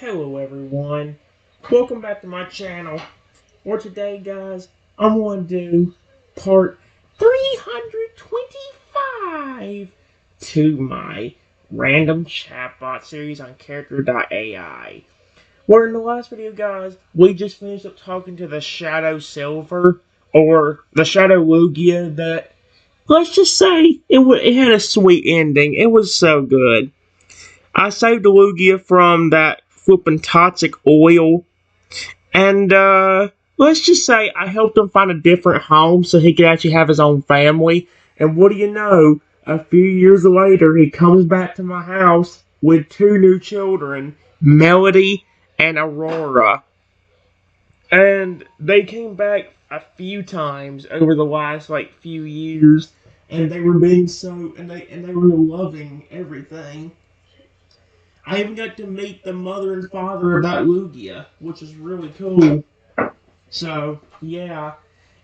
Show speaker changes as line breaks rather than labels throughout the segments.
Hello everyone, welcome back to my channel. For today guys, I'm going to do part 325 to my random chatbot series on Character.ai. Where in the last video guys, we just finished up talking to the Shadow Silver, or the Shadow Lugia that, let's just say, it had a sweet ending. It was so good. I saved Lugia from that flippin' toxic oil, and let's just say I helped him find a different home so he could actually have his own family. And what do you know? A few years later, he comes back to my house with two new children, Melody and Aurora. And they came back a few times over the last few years, and they were being so and they were loving everything. I even got to meet the mother and father of that Lugia, which is really cool. So, yeah.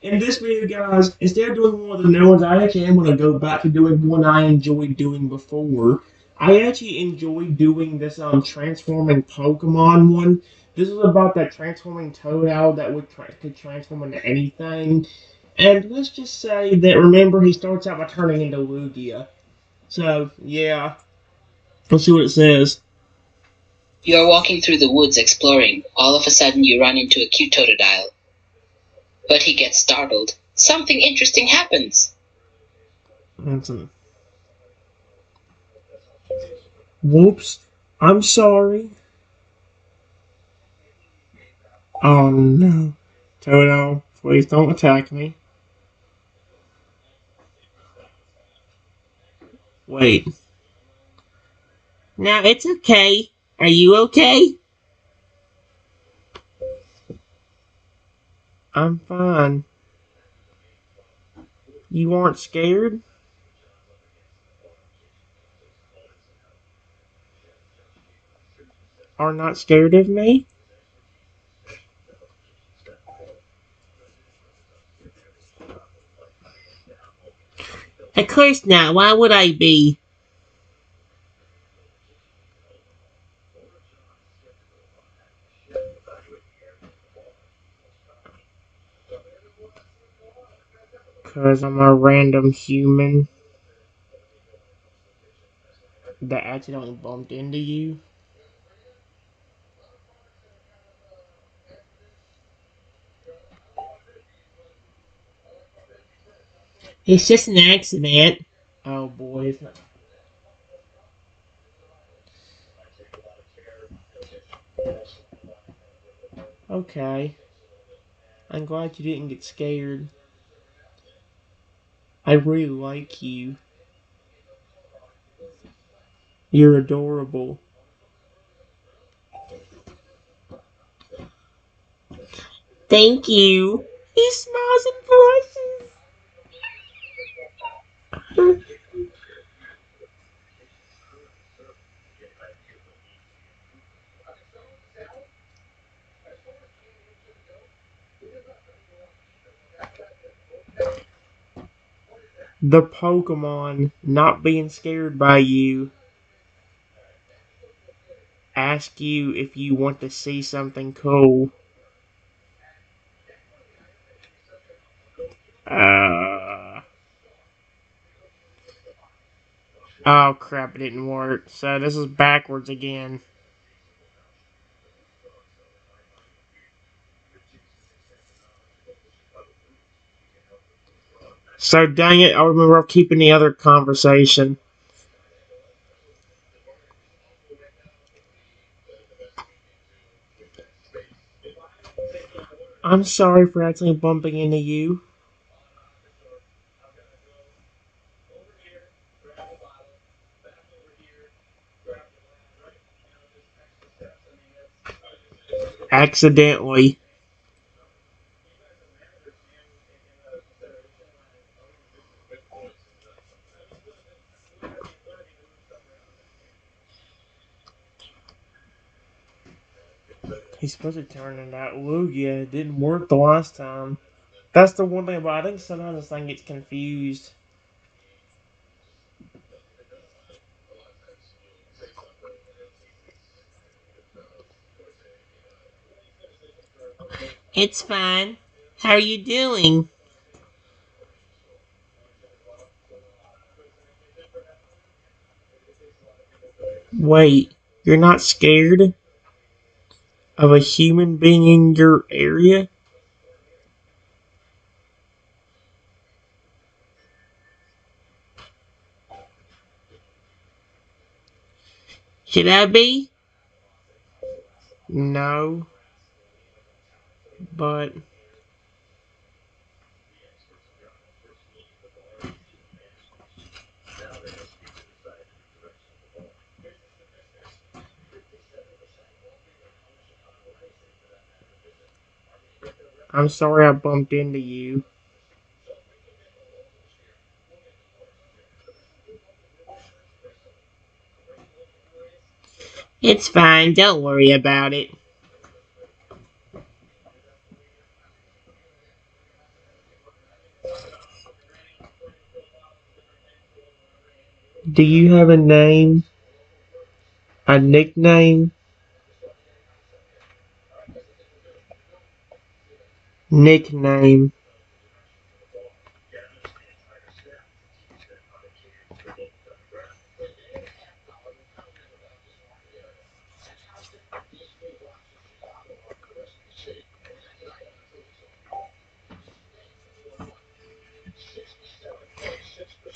In this video, guys, instead of doing one of the new ones, I actually am going to go back to doing one I enjoyed doing before. I actually enjoyed doing this transforming Pokemon one. This was about that transforming Totodile that could transform into anything. And let's just say that, remember, he starts out by turning into Lugia. So, yeah. Let's see what it says.
You are walking through the woods exploring. All of a sudden you run into a cute Totodile. But he gets startled. Something interesting happens.
Whoops. I'm sorry. Oh no. Toto, please don't attack me. Wait. No, it's okay. Are you okay? I'm fine. You aren't scared? Are not scared of me? Of course not. Why would I be? Because I'm a random human that accidentally bumped into you. It's just an accident. Oh boy, it's not. Okay. I'm glad you didn't get scared. I really like you. You're adorable. Thank you. He smiles and blushes. The Pokemon not being scared by you ask you if you want to see something cool. Uh, oh crap, it didn't work. So this is backwards again. So dang it, I'll remember keeping the other conversation. I'm sorry for accidentally bumping into you. Accidentally. He's supposed to turn into that Lugia. It didn't work the last time. That's the one thing about it. I think sometimes this thing gets confused. It's fine. How are you doing? Wait, you're not scared of a human being in your area? Should I be? No, but I'm sorry I bumped into you. It's fine, don't worry about it. Do you have a name? A nickname? Nickname.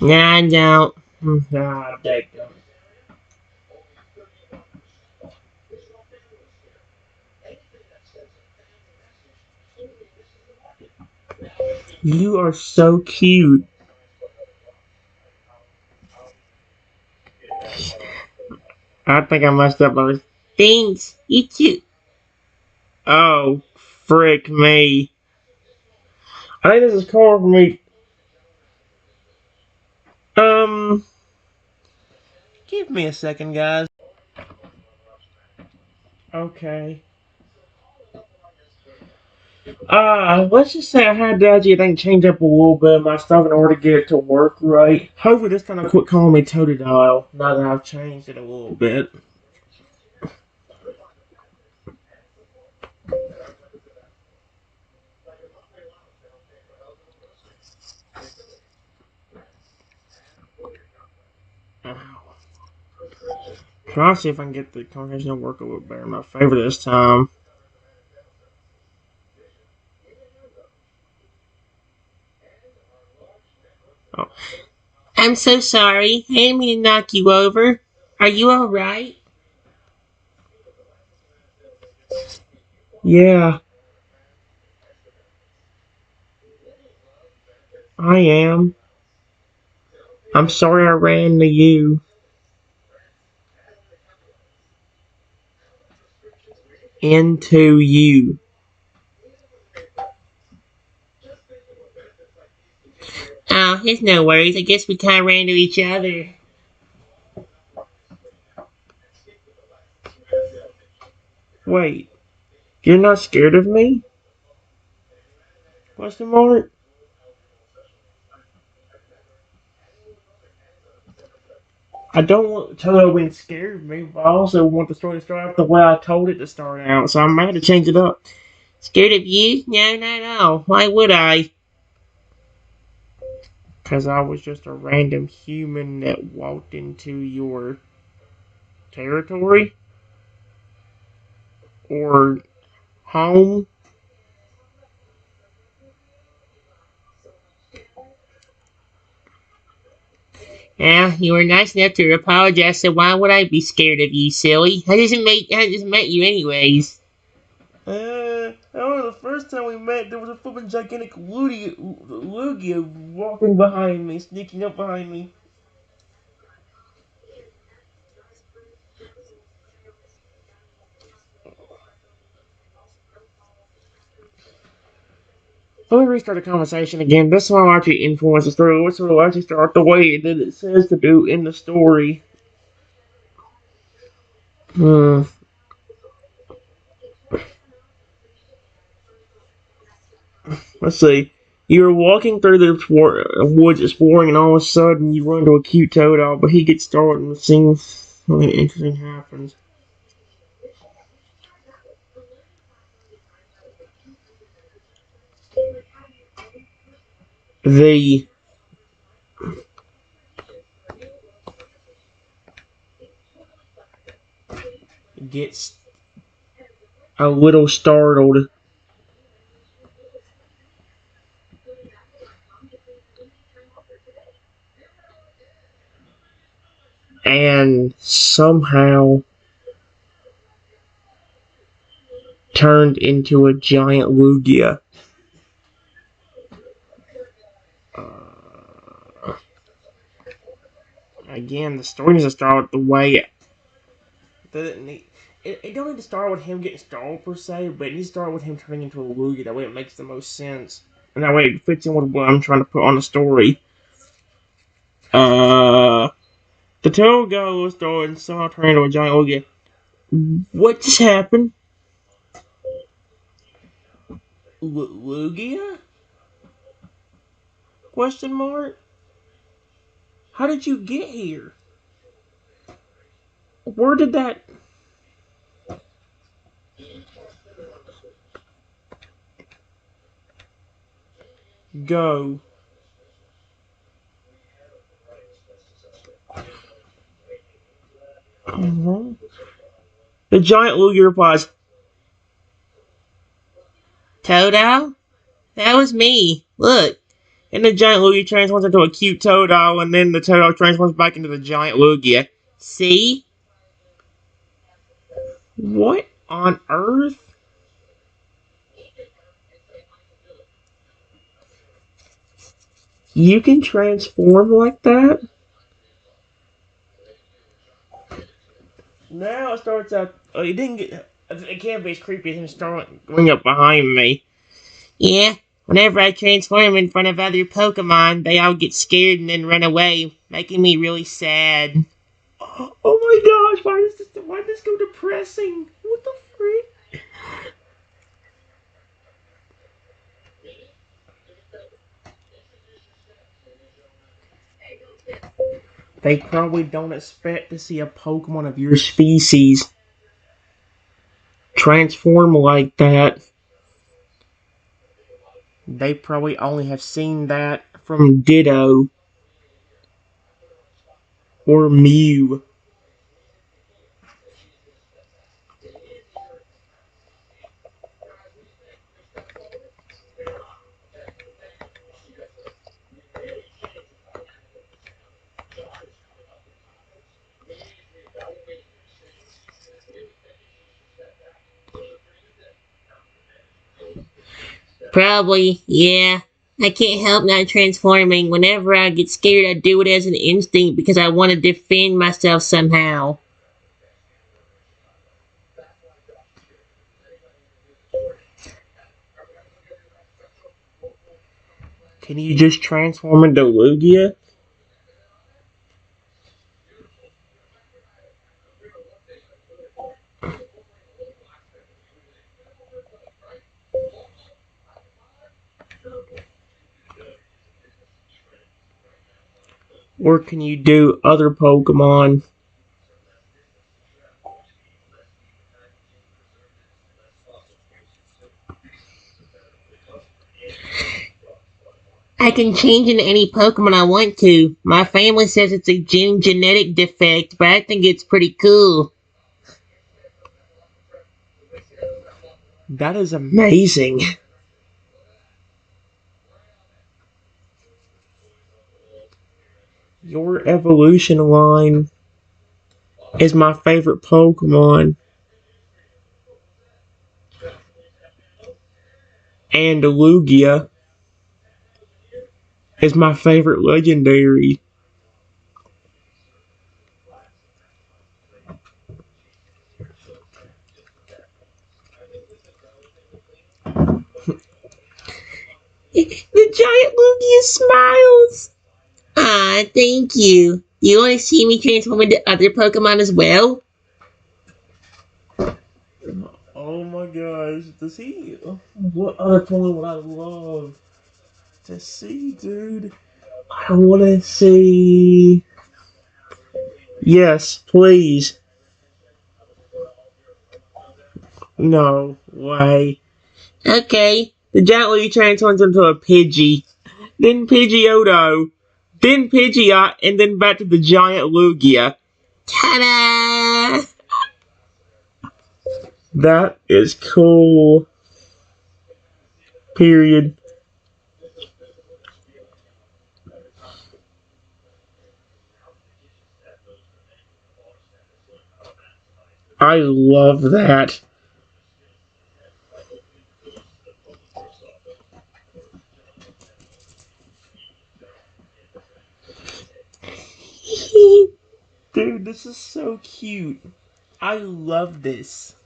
Nah, I don't. Nah, I don't. You are so cute. I think I messed up on this. Thanks. You too. Oh, frick me. I think this is calling for me. Um, give me a second, guys. Okay. Let's just say I had to actually, I think, change up a little bit of my stuff in order to get it to work right. Hopefully this kind of quit calling me Totodile now that I've changed it a little bit. Try to see if I can get the conversation to work a little better in my favor this time. Oh. I'm so sorry. I didn't mean to knock you over. Are you alright? Yeah, I am. I'm sorry I ran into you. Into you. Oh, it's no worries. I guess we kind of ran into each other. Wait, you're not scared of me? Question mark? I don't want Toto being scared of me, but I also want the story to start out the way I told it to start out, so I might have to change it up. Scared of you? No, not at all. Why would I? Because I was just a random human that walked into your territory? Or home? Yeah, you were nice enough to apologize, so why would I be scared of you, silly? I just met you anyways. I don't know, the first time we met, there was a flippin' gigantic Lugia walking behind me, sneaking up behind me. Let me restart the conversation again. This one will actually influence the story. This will actually start the way that it says to do in the story. Hmm. Let's see. You're walking through the woods exploring, and all of a sudden you run into a cute Totodile, but he gets startled and something interesting happens. the gets a little startled and somehow turned into a giant Lugia. Again, the story needs to start the way it don't need to start with him getting startled per se, but it needs to start with him turning into a Lugia. That way it makes the most sense. And that way it fits in with what I'm trying to put on the story. The Totodile was story and somehow turned into a giant Lugia. What just happened? Lugia? Question mark? How did you get here? Where did that go? The giant Lugia replies, Totodile? That was me. Look. And the giant Lugia transforms into a cute Totodile, and then the Totodile transforms back into the giant Lugia. See? What on earth? You can transform like that? Now it starts out. Oh, it didn't get. It can't be as creepy as him starting up behind me. Yeah, whenever I transform in front of other Pokemon, they all get scared and then run away, making me really sad. Oh my gosh, why did this go depressing? What the frick? They probably don't expect to see a Pokemon of your species transform like that. They probably only have seen that from Ditto or Mew. Probably, yeah. I can't help not transforming. Whenever I get scared, I do it as an instinct because I want to defend myself somehow. Can you just transform into Lugia? Or can you do other Pokemon? I can change into any Pokemon I want to. My family says it's a genetic defect, but I think it's pretty cool. That is amazing. Your evolution line is my favorite Pokemon. And Lugia is my favorite legendary. The giant Lugia smiles. Ah, thank you. You want to see me transform into other Pokemon as well? Oh my gosh, does he? What other Pokemon would I love to see, dude? I want to see. Yes, please. No way. Okay. The giant Lugia transforms into a Pidgey. then Pidgeotto, then Pidgeot, and then back to the giant Lugia. Ta-da! That is cool. Period. I love that. Dude, this is so cute. I love this.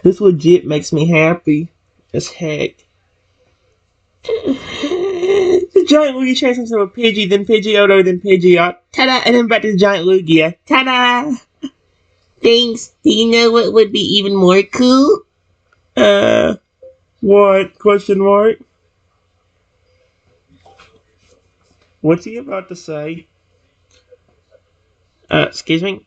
This legit makes me happy as heck. The giant Lugia transforms into a Pidgey, then Pidgeotto, then Pidgeot. Ta-da! And then back to the giant Lugia. Ta-da! Thanks. Do you know what would be even more cool? What? Question mark? What's he about to say? Excuse me?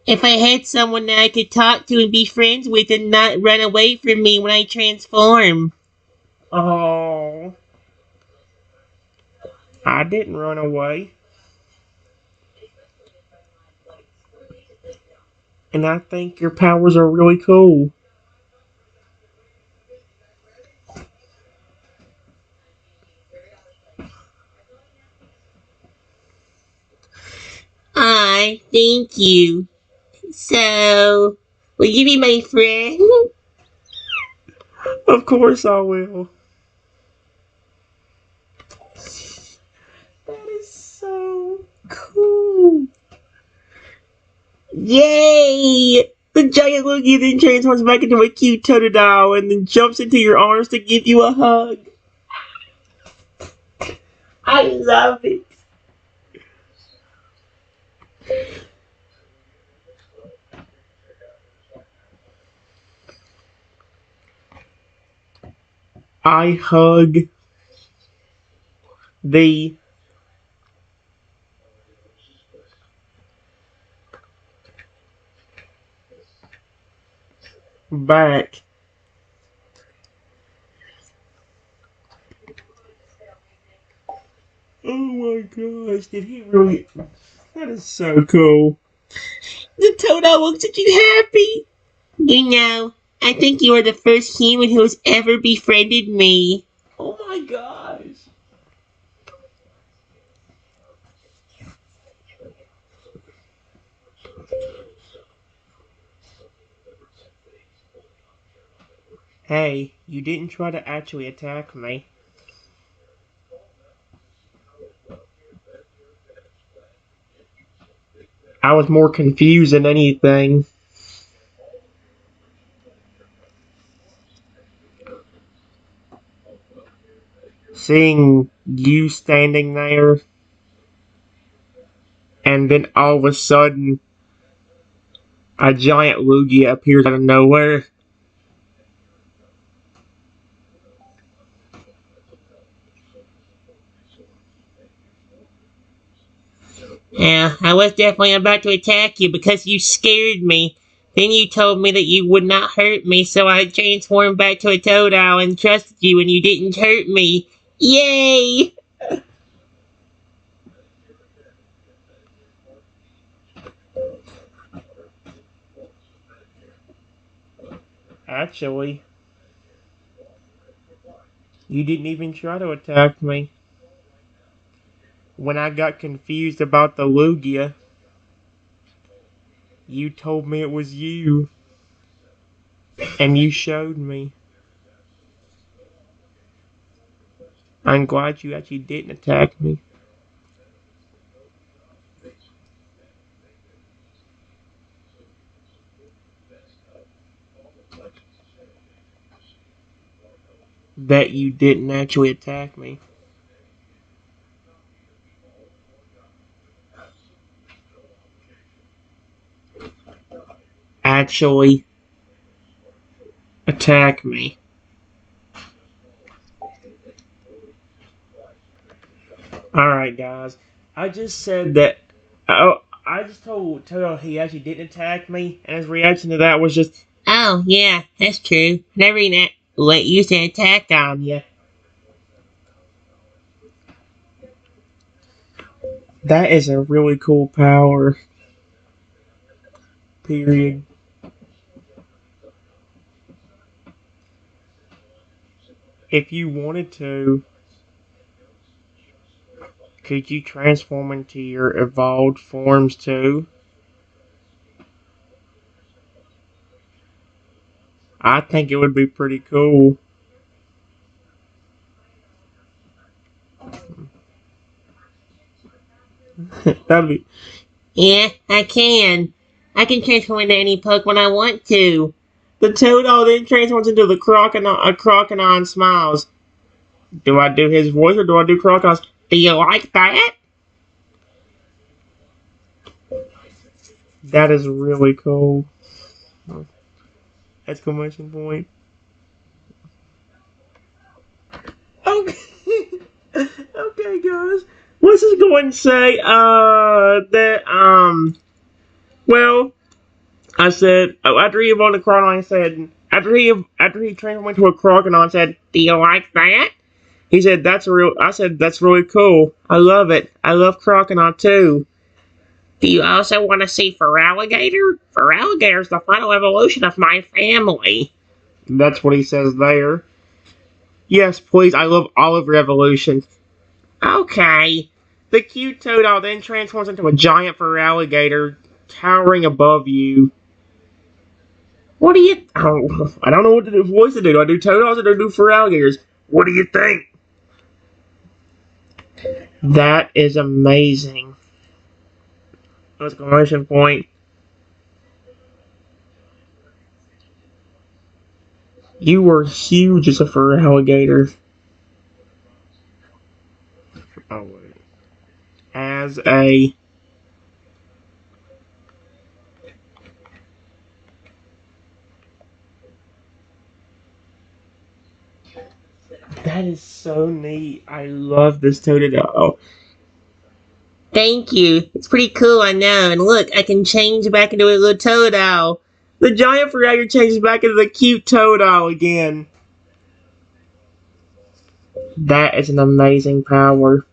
If I had someone that I could talk to and be friends with and not run away from me when I transform. Oh. I didn't run away. And I think your powers are really cool. Thank you. So, will you be my friend? Of course I will. That is so cool. Yay! The giant Lugia then transforms back into a cute Totodile and then jumps into your arms to give you a hug. I love it. I hug the back. Oh my gosh, did he really? That is so cool. The Totodile looks at you happy. You know, I think you are the first human who has ever befriended me. Oh my gosh. Hey, you didn't try to actually attack me. I was more confused than anything. Seeing you standing there, and then all of a sudden, a giant Lugia appears out of nowhere. Yeah, I was definitely about to attack you because you scared me. Then you told me that you would not hurt me, so I transformed back to a Totodile and trusted you and you didn't hurt me. Yay! Actually, you didn't even try to attack me. When I got confused about the Lugia, you told me it was you. And you showed me. I'm glad you actually didn't attack me. That you didn't actually attack me. Actually attack me. Alright, guys. I just said that. Oh, I just told Toto he actually didn't attack me, and his reaction to that was just, oh, yeah, that's true. Never even let you say attack on you. That is a really cool power. Period. If you wanted to, could you transform into your evolved forms too? I think it would be pretty cool. That'd be. Yeah, I can. I can transform into any Pokemon I want to. The Totodile then transforms into the Crocodile smiles. Do I do his voice or do I do Crocodile's? Do you like that? That is really cool. Exclamation point. Okay. Okay, guys. Let's just go and say that well, I said after he evolved a crocodile, I said after he transformed into a crocodile, I said, "Do you like that?" He said, I said, "That's really cool. I love it. I love crocodile too." Do you also want to see Feraligatr? Feraligatr is the final evolution of my family. That's what he says there. Yes, please. I love all of your evolutions. Okay. The cute Totodile then transforms into a giant Feraligatr towering above you. What do you? Oh, I don't know what to do. Voice to do. Do I do Totodiles or do I do Feraligatrs? What do you think? That is amazing. Exclamation point. You were huge as a Feraligatr. Oh wait. As a that is so neat. I love this Totodile. Thank you. It's pretty cool, I know. And look, I can change back into a little Totodile. The giant Feraligatr changes back into the cute Totodile again. That is an amazing power.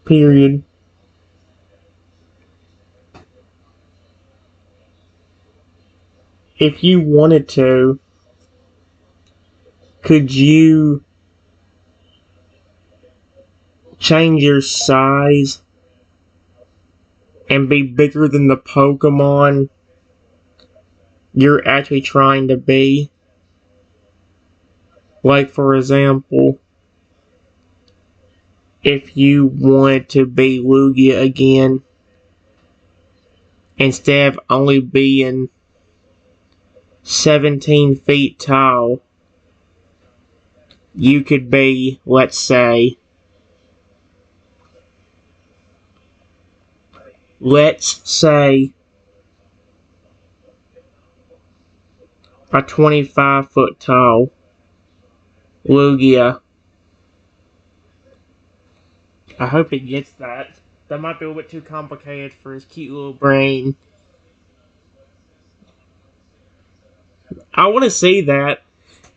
Period. If you wanted to, could you change your size and be bigger than the Pokemon you're actually trying to be? Like, for example, if you wanted to be Lugia again, instead of only being 17 feet tall, you could be, let's say a 25-foot tall Lugia. I hope he gets that. That might be a little bit too complicated for his cute little brain. I want to see that.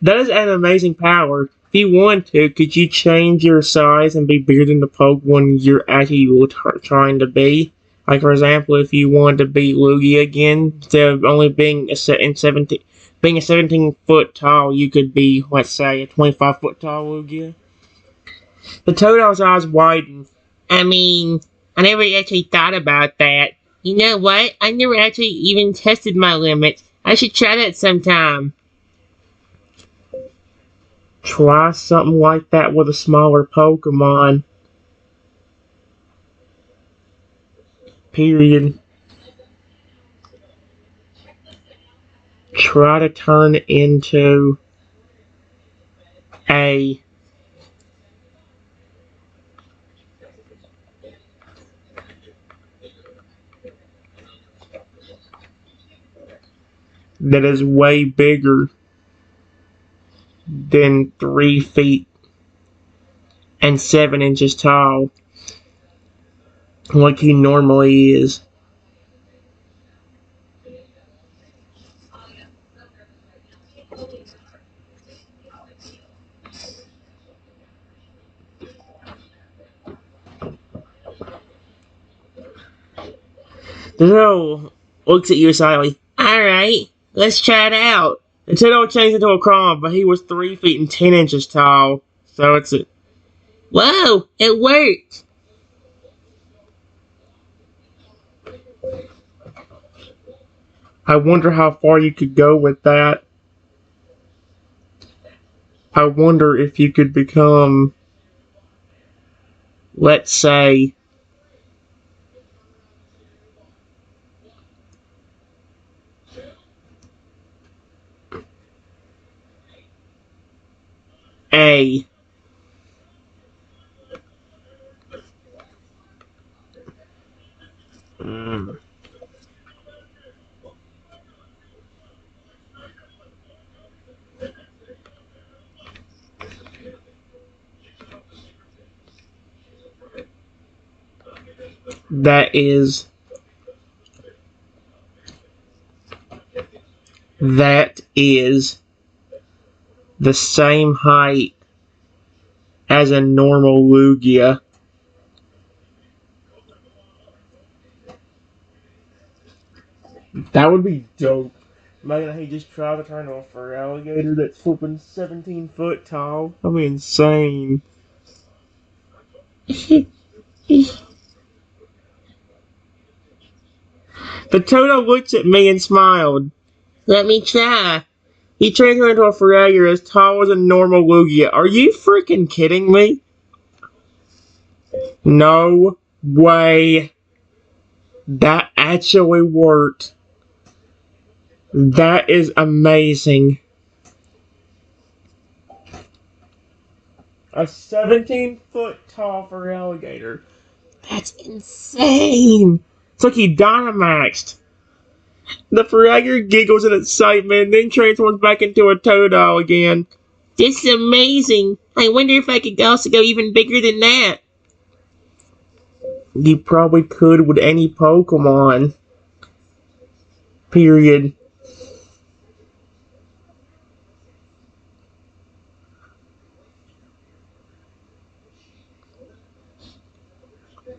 That is an amazing power. If you want to, could you change your size and be bigger than the Pokemon you're actually trying to be? Like, for example, if you wanted to be Lugia again, instead of only being being a 17-foot tall, you could be, let's say, a 25-foot tall Lugia. The Totodile's eyes widen. I mean, I never actually thought about that. You know what? I never actually even tested my limits. I should try that sometime. Try something like that with a smaller Pokemon. Period. Try to turn it into a that is way bigger than 3 feet and 7 inches tall, like he normally is. Totodile looks at you silently. Alright, let's try it out. The Totodile changed into a crawl, but he was 3 feet and 10 inches tall. So it's a... Whoa! It worked! I wonder how far you could go with that. I wonder if you could become, let's say, a mm, that is the same height as a normal Lugia. That would be dope. Imagine he just tried to turn off for an alligator that's flipping 17 foot tall. That'd be insane. The Toto looks at me and smiled. Let me try. He transformed into a Fragger as tall as a normal Lugia. Are you freaking kidding me? No way. That actually worked. That is amazing. A 17-foot tall for alligator. That's insane. It's like he Dynamaxed. The Fragger giggles in excitement, then transforms back into a Totodile again. This is amazing. I wonder if I could also go even bigger than that. You probably could with any Pokemon. Period.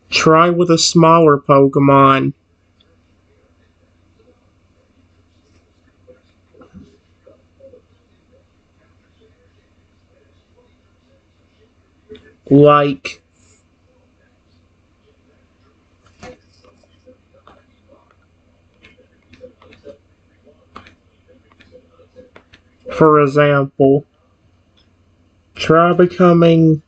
Try with a smaller Pokemon. Like, for example, try becoming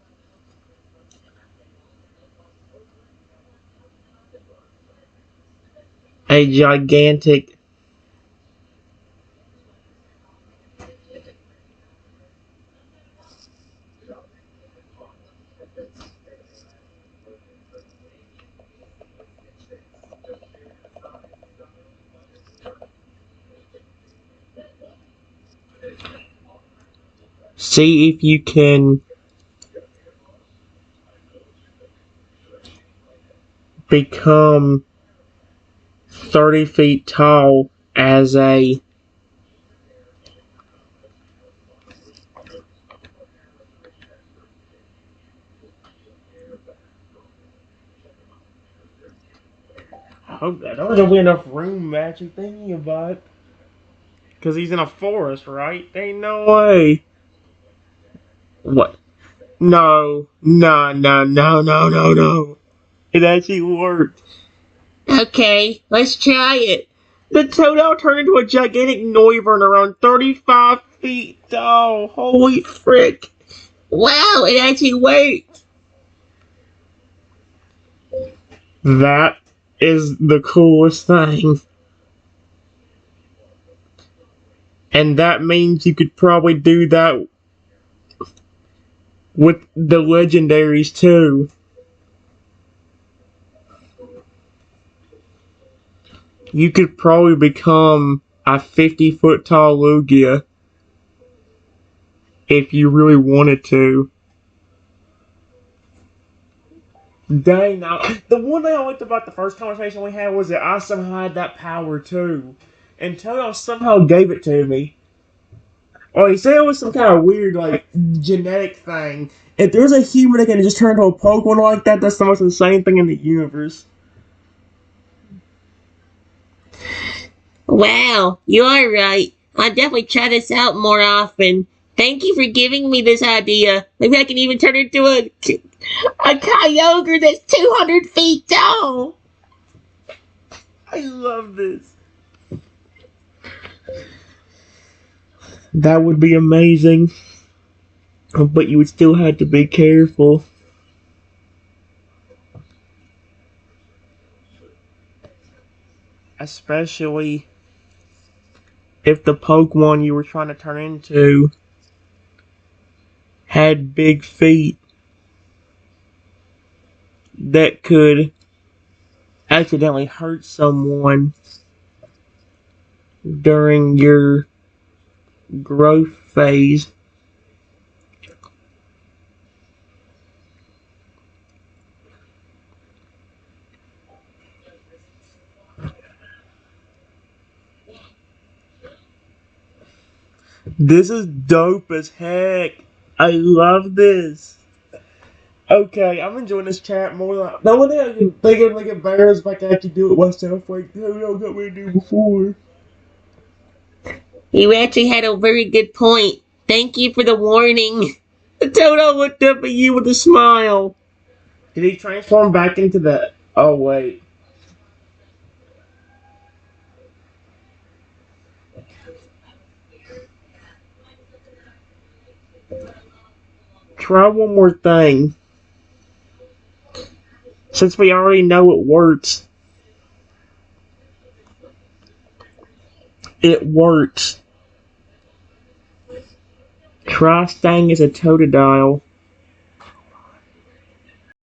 a gigantic see if you can become 30 feet tall as a I hope that there'll be enough room actually thinking about it. Because he's in a forest, right? Ain't no way. What? No. No, no, no, no, no, no. It actually worked. Okay, let's try it. The Totodile turned into a gigantic Noivern around 35 feet tall. Holy frick. Wow, it actually worked. That is the coolest thing. And that means you could probably do that with the legendaries too. You could probably become a 50-foot tall Lugia if you really wanted to. Dang, now, the one thing I liked about the first conversation we had was that I somehow had that power too. And Toto somehow gave it to me. Or he said it was some kind of weird, like, genetic thing. If there's a human that can just turn into a Pokemon like that, that's the most insane thing in the universe.
Wow, you're right. I'll definitely try this out more often. Thank you for giving me this idea. Maybe I can even turn it into a kyogre that's 200 feet tall.
I love this. That would be amazing. But you would still have to be careful. Especially if the Pokemon you were trying to turn into had big feet that could accidentally hurt someone during your growth phase. This is dope as heck. I love this. Okay, I'm enjoying this chat more. The only thing I can think of like embarrassed if I can actually do it myself, like who got me to do before.
You actually had a very good point. Thank you for the warning. Toto looked up at you with a smile.
Did he transform back into the? Oh wait. Try one more thing. Since we already know it works. It works. Try staying as a Totodile.